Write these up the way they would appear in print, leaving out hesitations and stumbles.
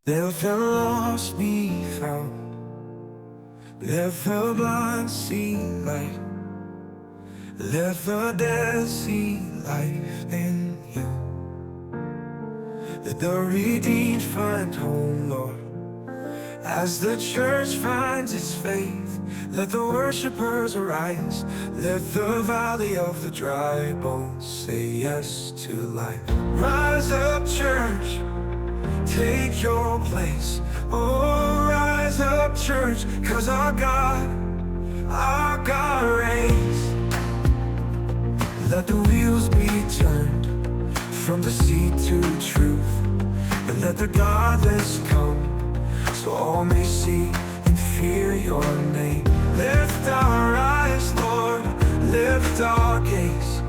Let the lost be found. Let the blind see light. Let the dead see life in you. Let the redeemed find home, Lord. As the church finds its faith, let the worshipers arise. Let the valley of the dry bones say yes to life. Rise up, church, take your place. Oh, rise up, church, 'cause our God reigns. Let the wheels be turned from deceit to truth, and let the godless come, so all may see and fear your name. Lift our eyes, Lord, lift our gaze,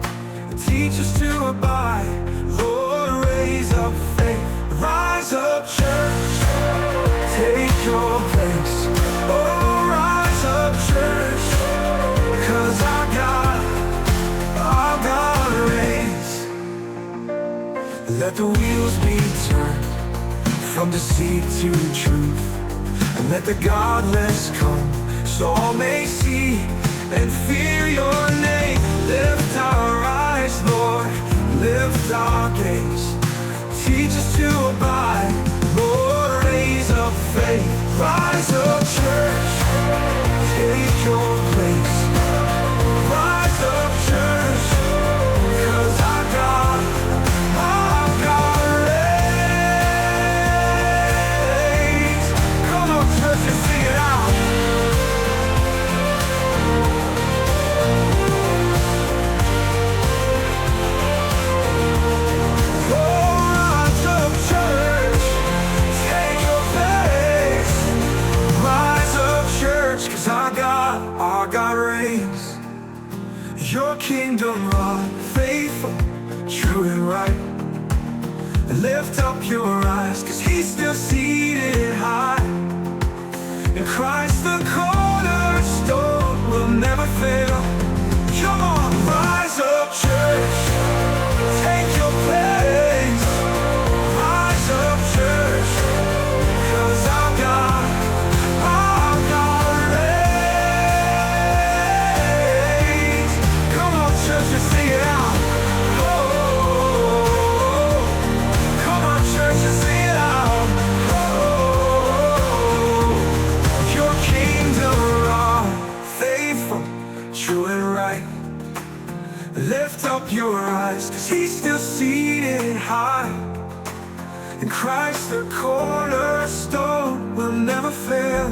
and teach us to abide. Lord, raise up faith. Rise up, church, take your place. Oh, rise up, church, 'cause our God reigns. Let the wheels be turned from deceit to truth, and let the godless come, so all may see and fear your name. Lift our eyes, Lord, lift our gaze, teach us to abide. Lord, raise up faith. Rise up, church, take your place. Rise up, church, 'cause our God reigns. Come on, church, and sing it out. Our God reigns. Your kingdom run, faithful, true and right. Lift up your eyes, 'cause he's still seated high. In Christ the cornerstone will never fail. Come on, rise up, church, take your place. Rise up, church, 'cause our God reigns. Come on, church, and sing it out. Oh, come on, church, and sing it out. Oh, your kingdom are faithful, true and right. Lift up your eyes, 'cause he's still seated high. In Christ the cornerstone will never fail.